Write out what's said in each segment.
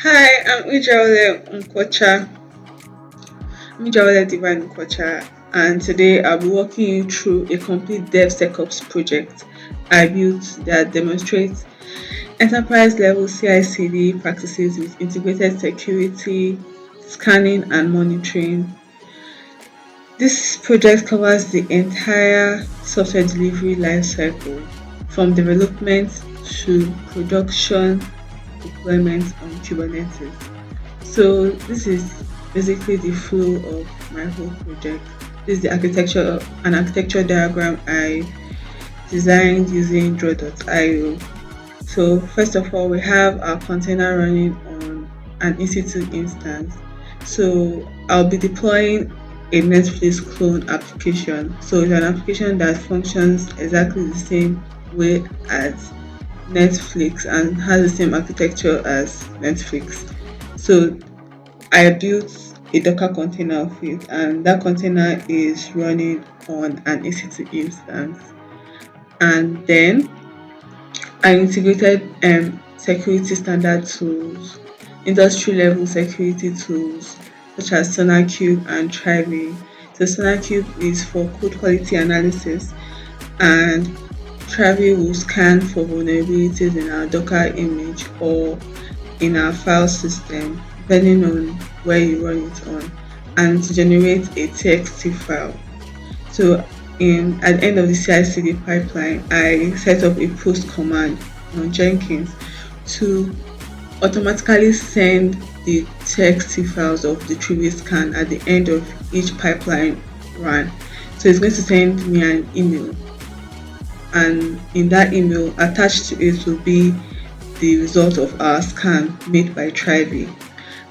Hi, I'm Ujawale Divine Nkocha, and today I'll be walking you through a complete DevSecOps project I built that demonstrates enterprise level CI/CD practices with integrated security, scanning, and monitoring. This project covers the entire software delivery lifecycle from development to production deployment on Kubernetes. So this is basically the flow of my whole project. This is the an architecture diagram I designed using draw.io. So first of all, we have our container running on an EC2 instance. So I'll be deploying a Netflix clone application. So it's an application that functions exactly the same way as Netflix and has the same architecture as Netflix. So I built a Docker container of it, and that container is running on an EC2 instance. And then I integrated security standard tools, industry level security tools such as SonarQube and Trivy. So SonarQube is for code quality analysis, and Trivy will scan for vulnerabilities in our Docker image or in our file system, depending on where you run it on, and to generate a TXT file. So at the end of the CI/CD pipeline, I set up a post command on Jenkins to automatically send the TXT files of the Trivy scan at the end of each pipeline run. So it's going to send me an email, and in that email attached to it will be the result of our scan made by Trivy.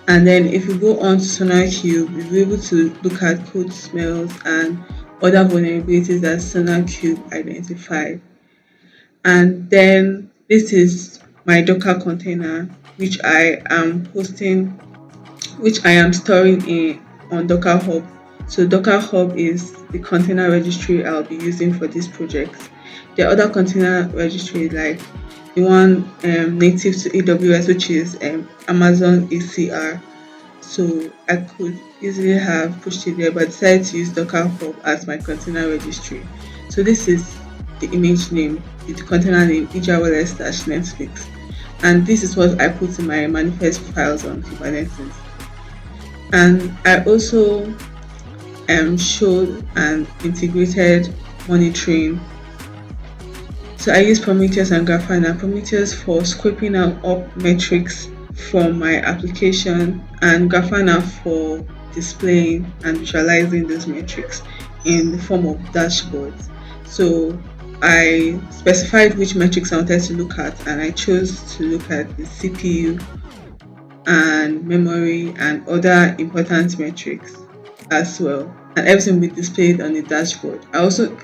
And then if we go on to SonarQube, we'll be able to look at code smells and other vulnerabilities that SonarQube identified. And then this is my Docker container, which I am storing in on Docker Hub. So Docker Hub is the container registry I'll be using for this project. The other container registry like the one native to AWS, which is Amazon ECR. So I could easily have pushed it there, but decided to use Docker Hub as my container registry. So this is the image name, the container name ijawale/Netflix, and this is what I put in my manifest files on Kubernetes. And I also showed and integrated monitoring. So I use Prometheus and Grafana. Prometheus for scraping out up metrics from my application, and Grafana for displaying and visualizing those metrics in the form of dashboards. So I specified which metrics I wanted to look at, and I chose to look at the CPU and memory and other important metrics as well, and everything will be displayed on the dashboard. I also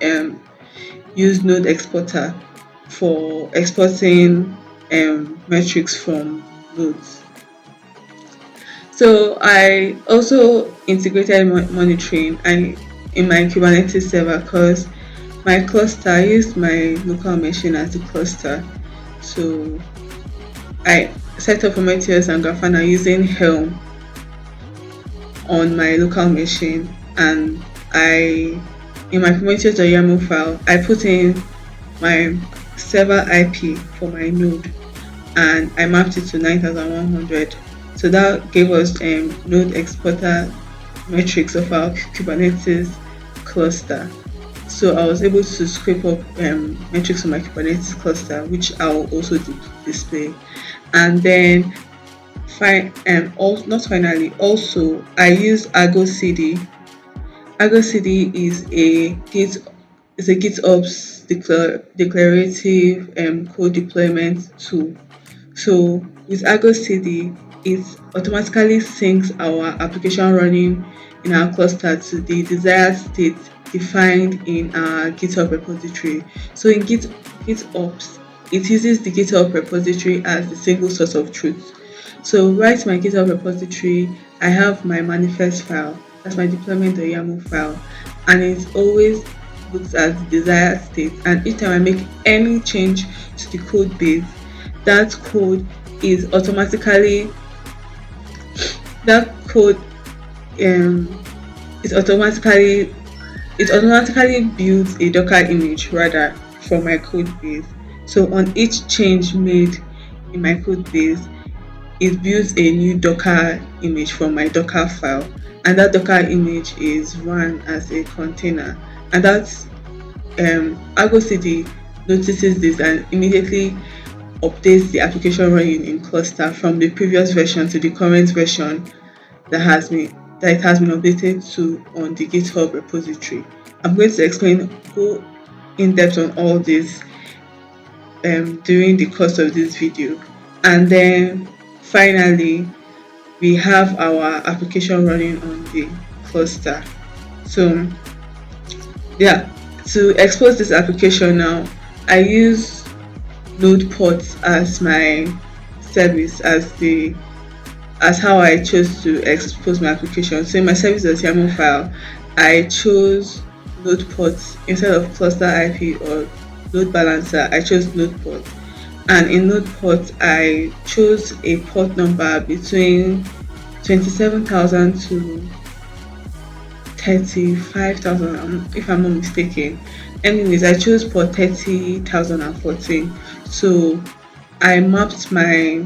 use Node Exporter for exporting metrics from nodes. So I also integrated monitoring and in my Kubernetes server, because my cluster, I used my local machine as the cluster. So I set up Prometheus and Grafana using Helm on my local machine, and in my Prometheus.yaml file I put in my server IP for my node, and I mapped it to 9100. So that gave us node exporter metrics of our Kubernetes cluster. So I was able to scrape up metrics on my Kubernetes cluster, which I will also display. And then also I use ArgoCD. ArgoCD is a GitOps declarative code deployment tool. So with ArgoCD, it automatically syncs our application running in our cluster to the desired state defined in our GitHub repository. So in GitOps, it uses the GitHub repository as the single source of truth. So right in my GitHub repository, I have my manifest file, that's my deployment.yaml file, and it always looks at the desired state, and each time I make any change to the code base, that code is automatically that code um, it automatically builds a Docker image rather from my code base. So on each change made in my code base, it builds a new Docker image from my Docker file, and that Docker image is run as a container. And that's ArgoCD notices this and immediately updates the application running in cluster from the previous version to the current version that it has been updated to on the GitHub repository. I'm going to go in depth on all this during the course of this video. And then finally, we have our application running on the cluster. So yeah, to expose this application now, I use node pods as my service as how I chose to expose my application. So in my service.yaml file, I chose node pods instead of cluster IP or load balancer. I chose node pods, and in node pods I chose a port number between 27,000 to 35,000 if I'm not mistaken. Anyways, I chose port 30,014. So I mapped my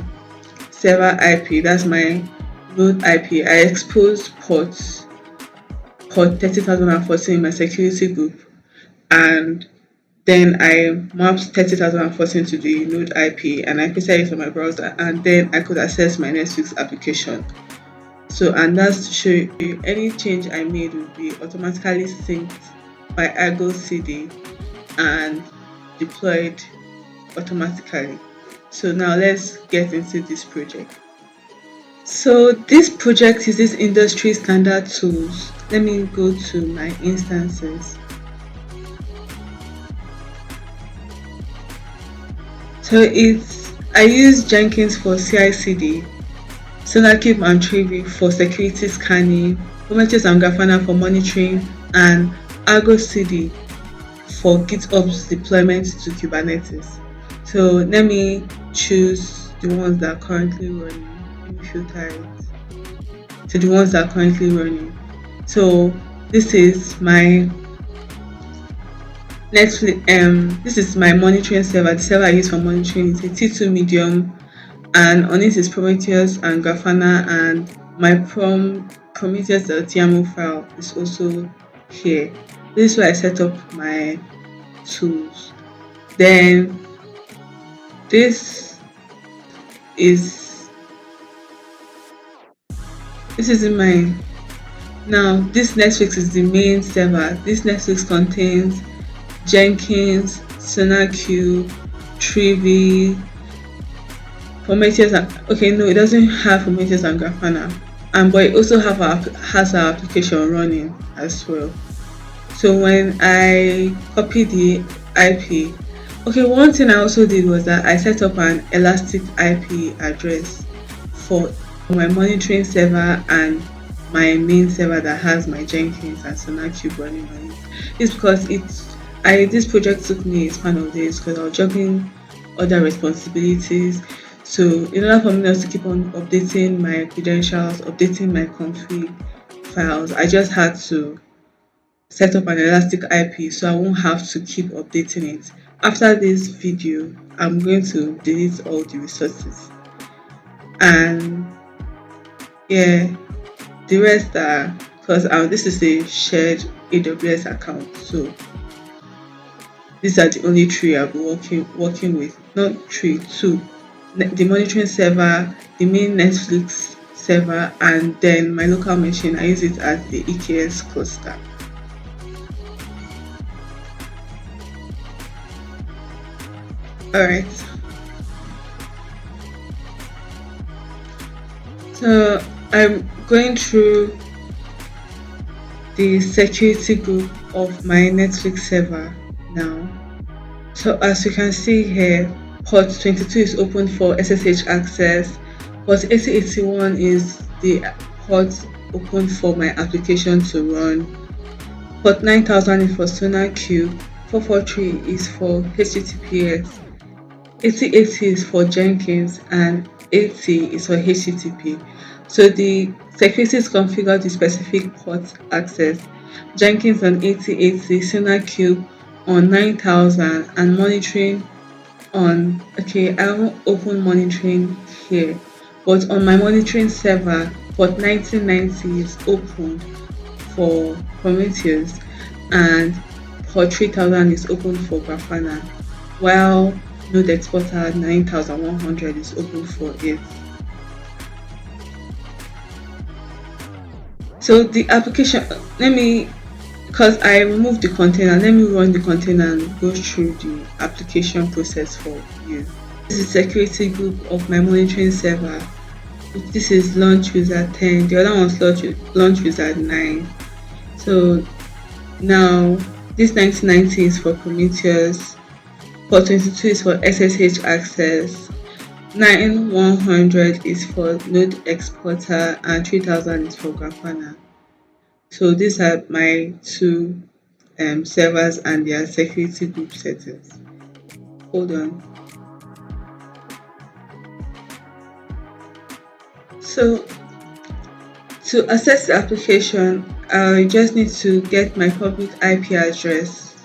server IP, that's my node IP. I exposed port 30,014 in my security group, and then I mapped 30,014 to the node IP and I pasted it on my browser, and then I could access my Netflix application. So, and that's to show you any change I made will be automatically synced by ArgoCD and deployed automatically. So now let's get into this project. So this project uses industry standard tools. Let me go to my instances. So I use Jenkins for CI/CD, SonarQube and Trivy for security scanning, Prometheus and Grafana for monitoring, and ArgoCD for GitOps deployment to Kubernetes. So let me choose the ones that are currently running. Let me filter it to the ones that are currently running. So this is my Netflix. This is my monitoring server. The server I use for monitoring is a T2 medium, and on it is Prometheus and Grafana, and my Prometheus.yaml file is also here. This is where I set up my tools. Then this is in my now this Netflix is the main server. This Netflix contains Jenkins, SonarQube, Trivy, Prometheus. Okay, no, it doesn't have Prometheus and Grafana, but it also has our application running as well. So when I copy the IP, okay, one thing I also did was that I set up an elastic IP address for my monitoring server and my main server that has my Jenkins and SonarQube running on it. It's because this project took me a span of days because I was juggling other responsibilities. So in order for me not to keep on updating my credentials, updating my config files, I just had to set up an elastic IP so I won't have to keep updating it. After this video, I'm going to delete all the resources, and yeah, the rest are because this is a shared AWS account, so these are the only three I'll be working with. Not three, two. The monitoring server, the main Netflix server, and then my local machine. I use it as the EKS cluster. Alright. So I'm going through the security group of my Netflix server now. So as you can see here, port 22 is open for SSH access, port 8081 is the port open for my application to run, port 9000 is for SonarQube, 443 is for HTTPS, 8080 is for Jenkins, and 80 is for HTTP. So the security is configured to specific port access. Jenkins on 8080, SonarQube on 9000, and monitoring on, okay, I won't open monitoring here, but on my monitoring server, port 1990 is open for Prometheus, and port 3000 is open for Grafana, while node exporter 9100 is open for it. So the application, let me, because I removed the container, let me run the container and go through the application process for you. This is security group of my monitoring server. This is launch user 10, the other one's launch user 9. So now this 1990 is for Prometheus, port 22 is for SSH access, 9100 is for node exporter, and 3000 is for Grafana. So these are my two servers and their security group settings. Hold on. So to access the application, I just need to get my public IP address,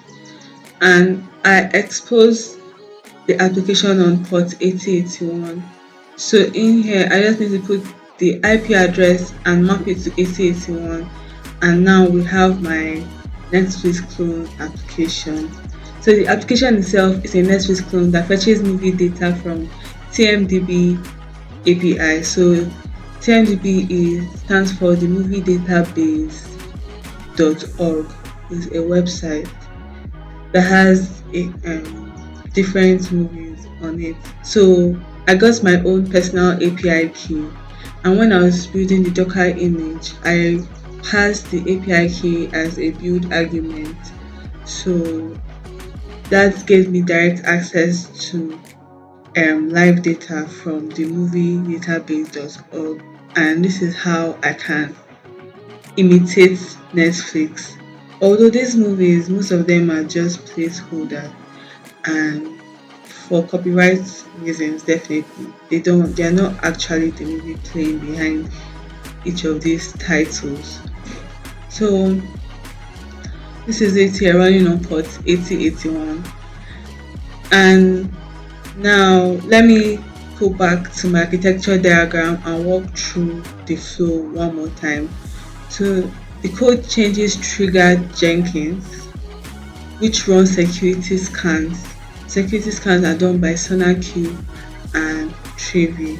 and I expose the application on port 8081. So in here, I just need to put the IP address and map it to 8081, and now we have my Netflix clone application. So the application itself is a Netflix clone that fetches movie data from TMDB API. So TMDB stands for the movie database.org. Is a website that has different movies on it. So I got my own personal API key, and when I was building the Docker image, I passed the API key as a build argument. So that gave me direct access to live data from the movie database.org, and this is how I can imitate Netflix. Although these movies, most of them are just placeholder, and for copyright reasons, definitely they are not actually the movie playing behind each of these titles. So this is it here running on port 8081, and now let me go back to my architecture diagram and walk through the flow one more time. So the code changes triggered Jenkins, which runs security scans. Security scans are done by SonarQube and Trivy.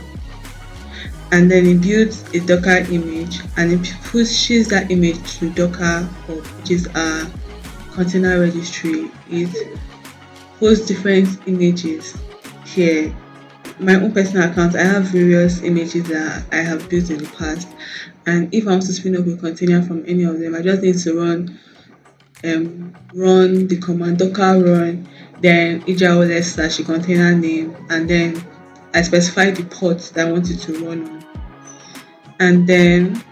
And then it builds a Docker image, and it pushes that image to Docker Hub, which is our container registry. It hosts different images here. My own personal account, I have various images that I have built in the past, and if I want to spin up a container from any of them, I just need to run the command docker run, then /the container name, and then I specify the port that I want it to run on, and then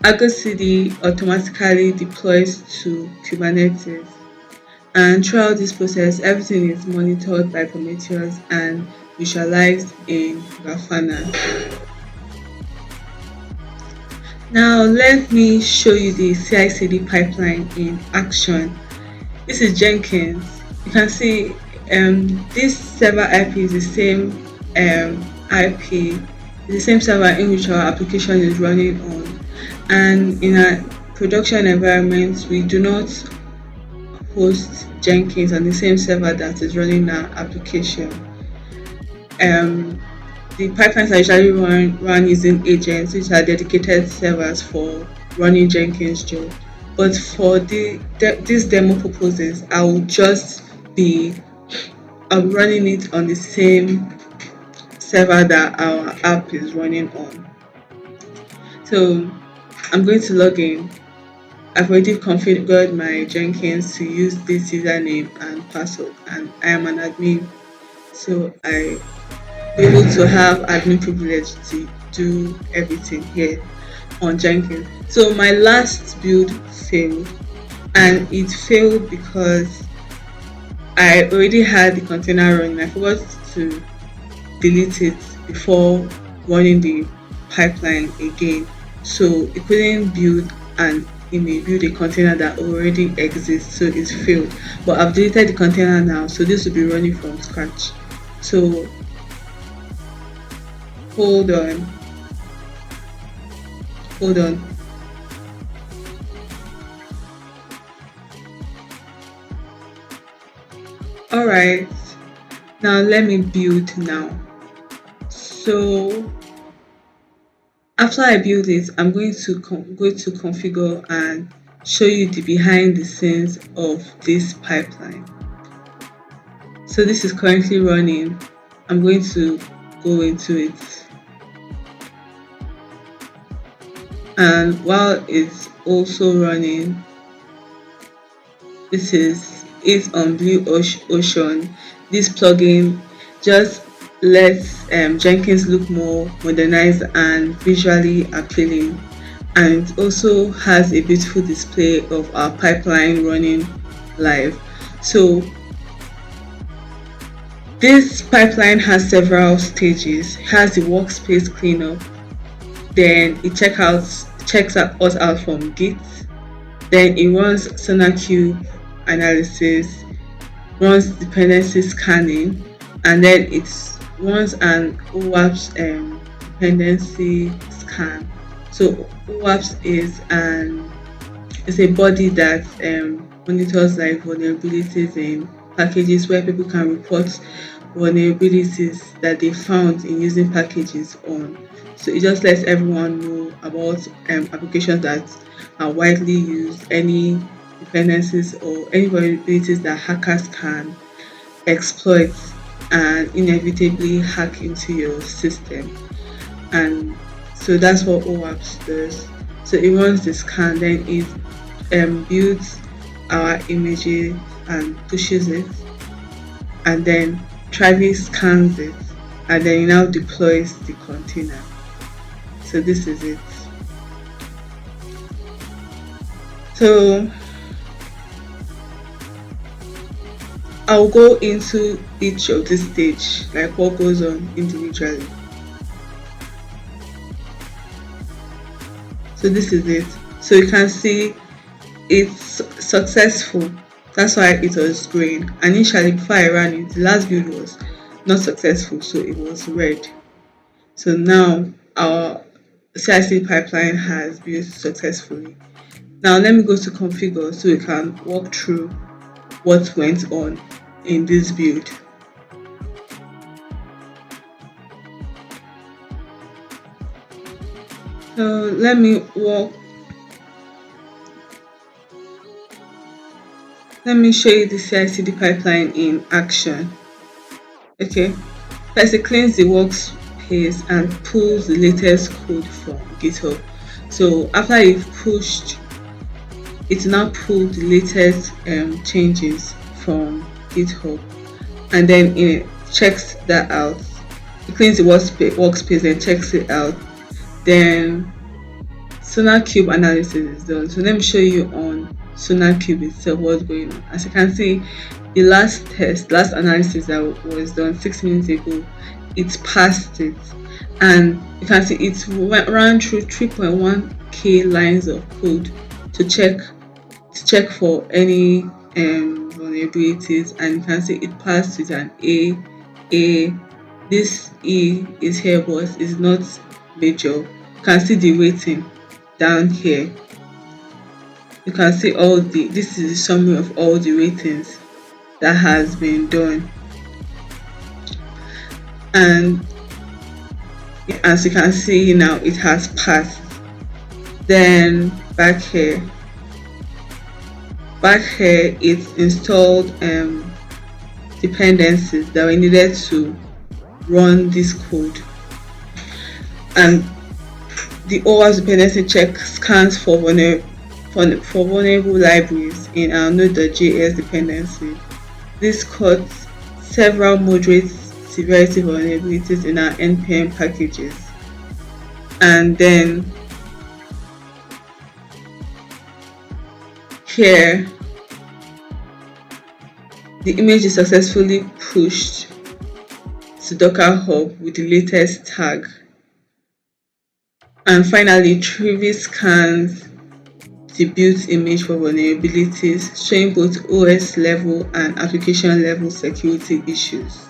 ArgoCD automatically deploys to Kubernetes. And throughout this process, everything is monitored by Prometheus and visualized in Grafana. Now let me show you the CI/CD pipeline in action. This is Jenkins. You can see this server IP is the same IP, the same server in which our application is running on. And in our production environment, we do not host Jenkins on the same server that is running our application. The pipelines are usually run using agents, which are dedicated servers for running Jenkins job. But for these demo purposes, I will just be running it on the same server that our app is running on. So I'm going to log in. I've already configured my Jenkins to use this username and password, and I am an admin, so I be able to have admin privilege to do everything here on Jenkins. So my last build failed, and it failed because I already had the container running. I forgot to delete it before running the pipeline again. So it couldn't build a container that already exists, so it's failed. But I've deleted the container now, so this will be running from scratch. So hold on, hold on. All right, now let me build now. So after I build it, I'm going to go to configure and show you the behind the scenes of this pipeline. So this is currently running. I'm going to go into it, and while it's also running, this is it on Blue Ocean. This plugin just lets Jenkins look more modernized and visually appealing, and it also has a beautiful display of our pipeline running live. So this pipeline has several stages. It has the workspace cleanup, then it checks us out from Git, then it runs SonarQube analysis, runs dependency scanning, and then it runs an OWASP dependency scan. So OWASP is a body that monitors like vulnerabilities in packages, where people can report vulnerabilities that they found in using packages on. So it just lets everyone know about applications that are widely used, any dependencies or any vulnerabilities that hackers can exploit and inevitably hack into your system. And so that's what OWASP does. So it runs the scan, then it builds our images and pushes it, and then Trivy scans it, and then it now deploys the container. So this is it. So I'll go into each of this stage, like what goes on individually. So this is it. So you can see it's successful. That's why it was green. Initially, before I ran it, the last build was not successful, so it was red. So now our CI/CD pipeline has built successfully. Now let me go to configure so we can walk through what went on in this build. So let me show you the CI/CD pipeline in action. Okay, first it cleans the workspace and pulls the latest code from GitHub. So after you've pushed, it now pulls the latest changes from GitHub, and then it checks that out. It cleans the workspace and checks it out. Then SonarQube analysis is done. So let me show you on SonarQube itself what's going on. As you can see, the last analysis that was done 6 minutes ago, it passed it, and you can see it ran through 3.1k lines of code to check for any vulnerabilities, and you can see it passed with an A. This E is here, but it's not major. You can see the rating down here. You can see this is the summary of all the ratings that has been done, and as you can see now, it has passed. Then back here it installed dependencies that were needed to run this code, and the OWASP dependency check scans for vulnerable libraries in our node.js dependency. This caught several moderate severity vulnerabilities in our npm packages, and then here the image is successfully pushed to to Docker Hub with the latest tag. And finally, Trivy scans the built image for vulnerabilities, showing both OS level and application level security issues.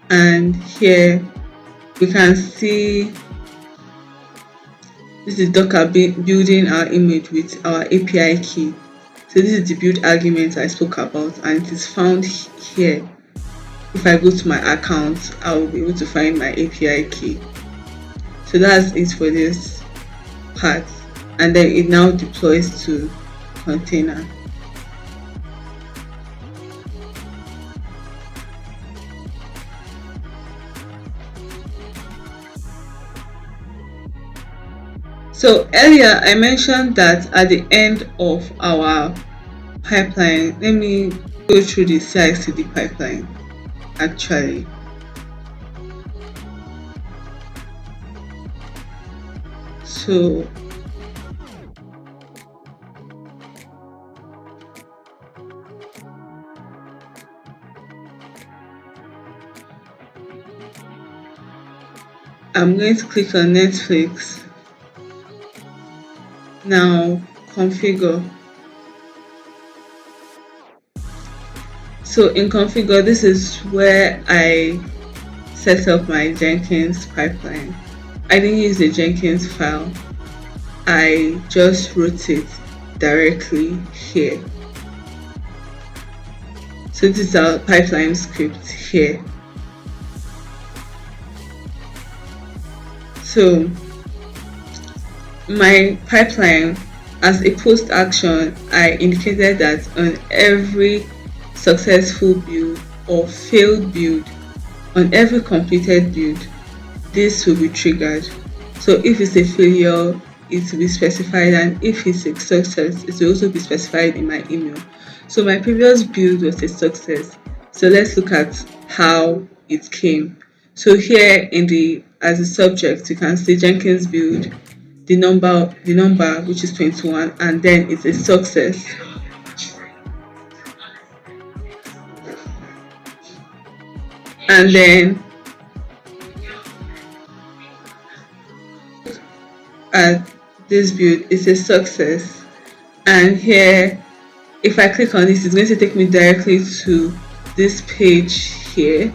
And here we can see this is Docker building our image with our API key. So this is the build argument I spoke about, and it is found here. If I go to my account, I will be able to find my API key. So that's it for this part, and then it now deploys to container. So earlier I mentioned that at the end of our pipeline, let me go through the CI/CD pipeline actually. So I'm going to click on Netflix. Now configure. So in configure, this is where I set up my Jenkins pipeline. I didn't use the Jenkins file. I just wrote it directly here. So this is our pipeline script here. So my pipeline, as a post action, I indicated that on every successful build or failed build, on every completed build, this will be triggered. So if it's a failure, it will be specified, and if it's a success, it will also be specified in my email. So my previous build was a success. So let's look at how it came. So here in the as a subject, you can see Jenkins build, the number which is 21, and then it's a success. And then at this build is a success, and here if I click on this, it's going to take me directly to this page here,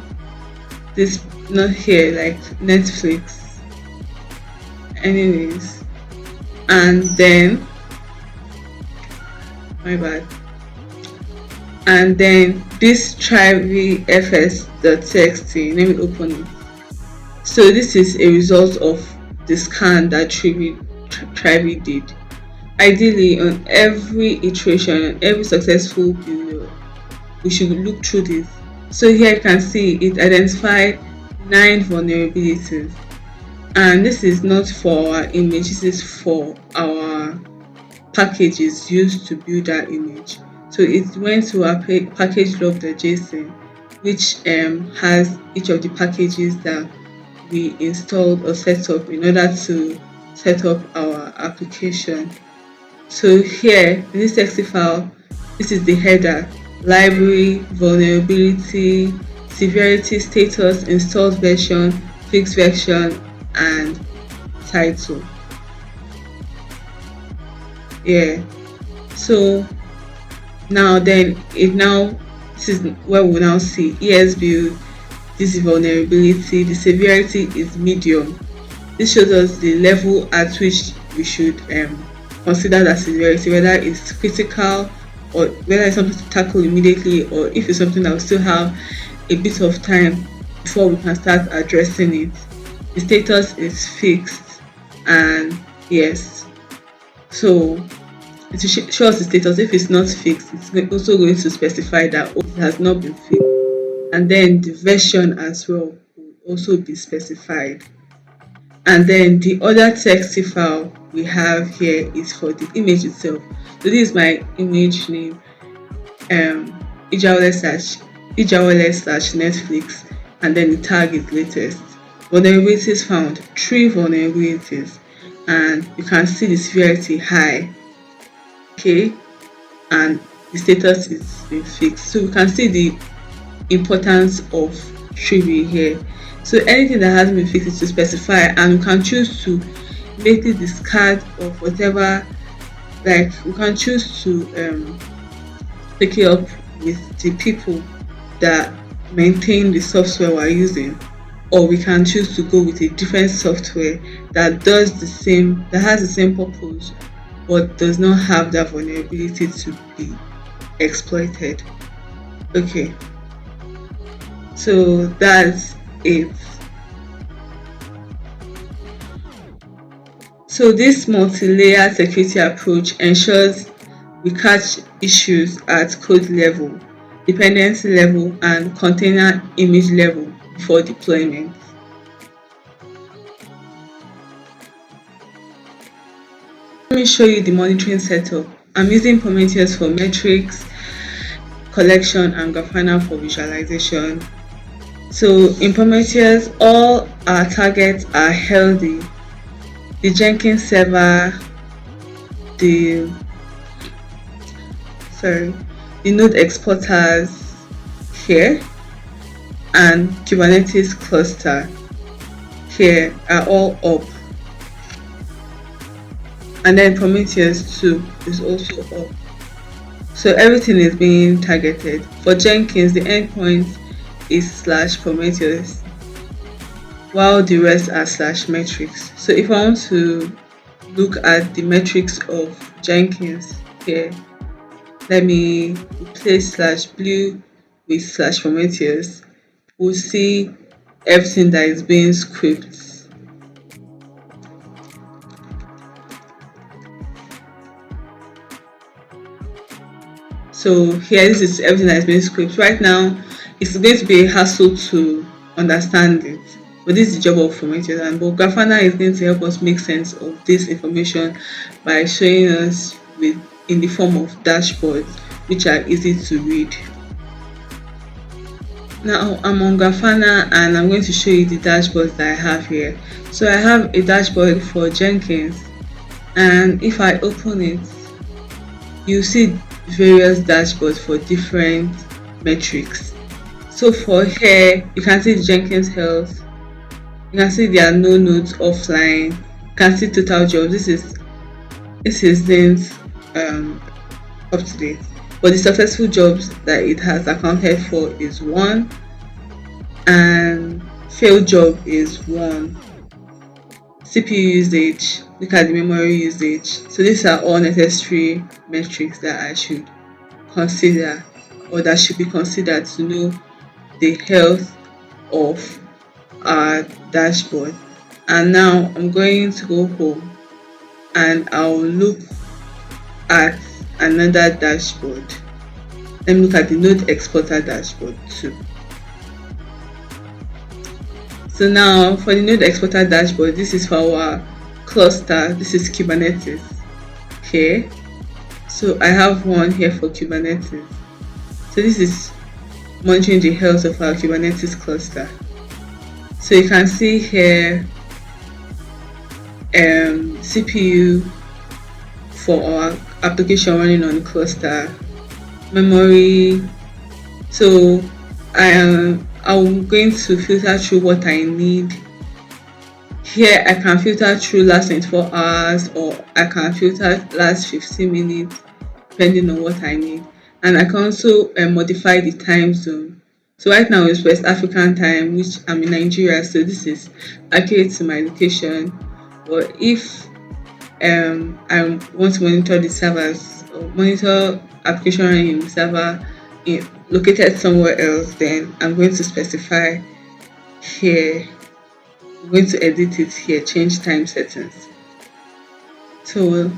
this not here like Netflix anyways, and then my bad, and then this Trivy fs.txt, let me open it. So this is a result of the scan that Trivy did. Ideally, on every iteration, on every successful build, we should look through this. So here you can see it identified 9 vulnerabilities, and this is not for our image, this is for our packages used to build that image. So it went to our package log.json, which has each of the packages that we installed or set up in order to set up our application. So here in this exe file, this is the header: library, vulnerability, severity, status, installed version, fixed version, and title. Yeah. So now then this is where we now see ES build. This is vulnerability. The severity is medium. This shows us the level at which we should consider that severity, whether it's critical or whether it's something to tackle immediately, or if it's something that will still have a bit of time before we can start addressing it. The status is fixed, and yes, so it shows the status. If it's not fixed, it's also going to specify that it has not been fixed, and then the version as well will also be specified. And then the other text file we have here is for the image itself. So this is my image name, ijawole/Netflix, and then the tag is latest. Vulnerabilities found, 3 vulnerabilities, and you can see the severity high, okay, and the status is been fixed. So we can see the importance of Trivy here. So anything that hasn't been fixed is to specify, and we can choose to immediately discard of whatever. Like we can choose to pick it up with the people that maintain the software we're using, or we can choose to go with a different software that does the same, that has the same purpose, but does not have that vulnerability to be exploited. Okay, so that's it. So this multi-layer security approach ensures we catch issues at code level, dependency level, and container image level before deployment. Let me show you the monitoring setup. I'm using Prometheus for metrics, collection, and Grafana for visualization. So in Prometheus, all our targets are healthy. The Jenkins server, the the node exporters here, and Kubernetes cluster here are all up. And then Prometheus 2 is also up. So everything is being targeted. For Jenkins, the endpoint is /Prometheus, while the rest are /metrics. So if I want to look at the metrics of Jenkins here, let me replace /blue with /Prometheus. We'll see everything that is being scripted. So here, this is everything that is being scripted. Right now, it's going to be a hassle to understand it, but this is the job of Prometheus, and but Grafana is going to help us make sense of this information by showing us in the form of dashboards, which are easy to read. Now I'm on Grafana and I'm going to show you the dashboards that I have here. So I have a dashboard for Jenkins, and if I open it, you see various dashboards for different metrics. So for here, you can see the Jenkins health, you can see there are no nodes offline, you can see total jobs. This is things up to date, but the successful jobs that it has accounted for is 1, and failed job is 1. CPU usage, look at the memory usage. So these are all necessary metrics that I should consider, or that should be considered to know the health of our dashboard. And now I'm going to go home and I'll look at another dashboard. Let me look at the node exporter dashboard too. So now for the node exporter dashboard, this is for our cluster. This is Kubernetes. Okay, so I have one here for Kubernetes. So this is monitoring the health of our Kubernetes cluster. So you can see here CPU for our application running on the cluster, memory. So I'm going to filter through what I need. Here I can filter through last 24 hours, or I can filter last 15 minutes depending on what I need. And I can also modify the time zone. So right now it's West African time, which I'm in Nigeria, so this is accurate to my location. But if I want to monitor the servers, or monitor application running in the server located somewhere else, then I'm going to specify here. I'm going to edit it here, change time settings. So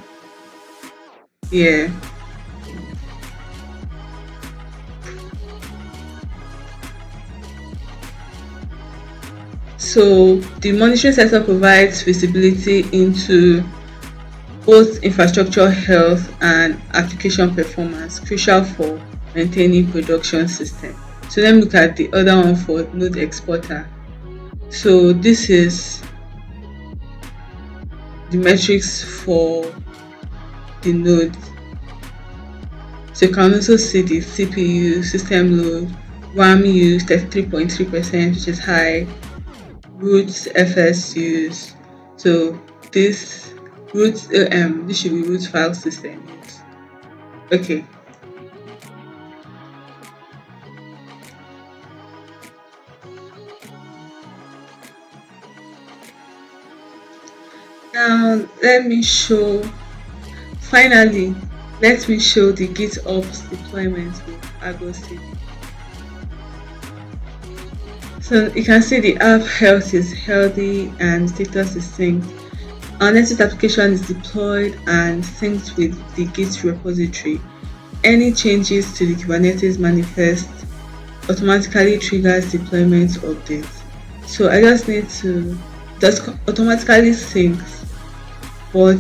yeah, so the monitoring setup provides visibility into both infrastructure health and application performance, crucial for maintaining production system. So let me look at the other one for node exporter. So this is the metrics for the node. So you can also see the CPU, system load, RAM use 33.3%, which is high. Root FS use. So this this should be root file system use. Okay. Now finally, let me show the GitOps deployment with ArgoCD. So you can see the app health is healthy and status is synced. Our latest application is deployed and synced with the Git repository. Any changes to the Kubernetes manifest automatically triggers deployment updates. So I just need to just automatically syncs, but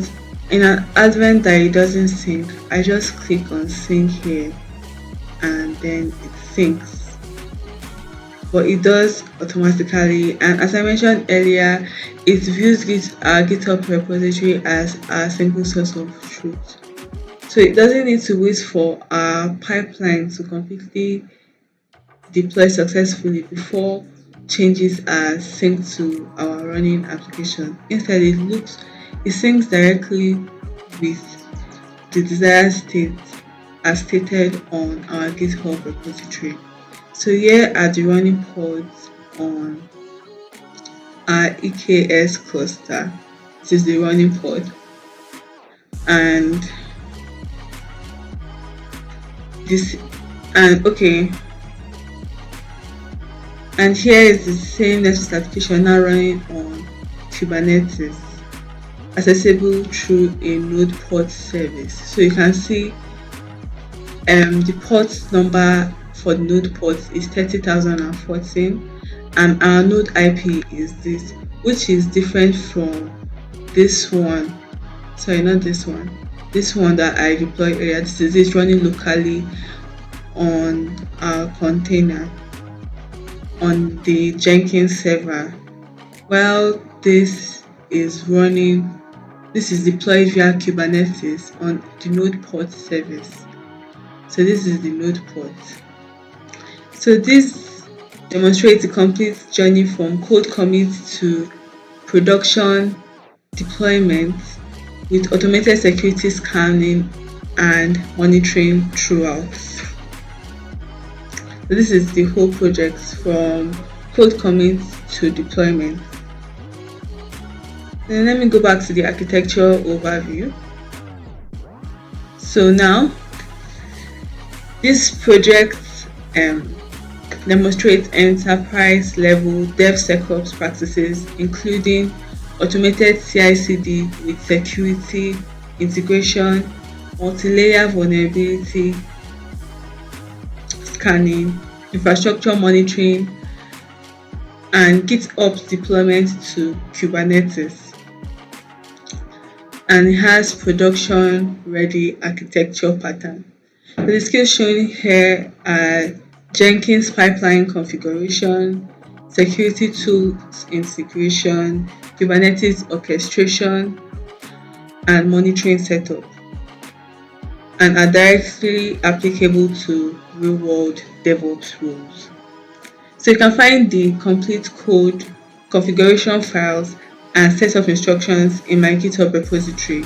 in an advent that it doesn't sync, I just click on sync here and then it syncs. But it does automatically, and as I mentioned earlier, it views our GitHub repository as a single source of truth. So it doesn't need to wait for our pipeline to completely deploy successfully before changes are synced to our running application. Instead, it syncs directly with the desired state as stated on our GitHub repository. So here are the running pods on our EKS cluster. This is the running pod, and and here is the same Nexus application now running on Kubernetes, accessible through a node port service. So you can see the port number for the node port is 30,014, and our node IP is this, which is different from this one. Sorry, not this one. This one that I deployed earlier. This is it running locally on our container on the Jenkins server, while this is deployed via Kubernetes on the node port service. So this is the node port. So this demonstrates the complete journey from code commit to production deployment with automated security scanning and monitoring throughout. So this is the whole project from code commit to deployment. Then let me go back to the architecture overview. So now this project demonstrates enterprise level DevSecOps practices, including automated CI/CD with security integration, multi-layer vulnerability scanning, infrastructure monitoring, and GitOps deployment to Kubernetes. And it has production ready architecture pattern. So the skills shown here are Jenkins pipeline configuration, security tools integration, Kubernetes orchestration, and monitoring setup, and are directly applicable to real-world DevOps roles. So you can find the complete code, configuration files, and set of instructions in my GitHub repository.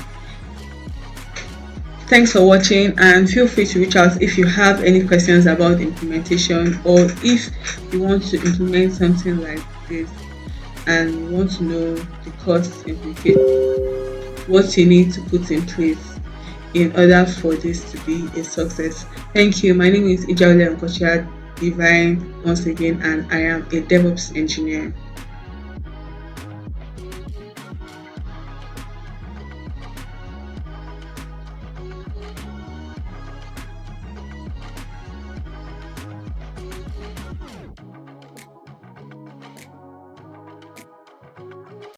Thanks for watching, and feel free to reach out if you have any questions about the implementation, or if you want to implement something like this and you want to know the costs implicated, what you need to put in place in order for this to be a success. Thank you. My name is Ijaule Divine once again, and I am a DevOps engineer.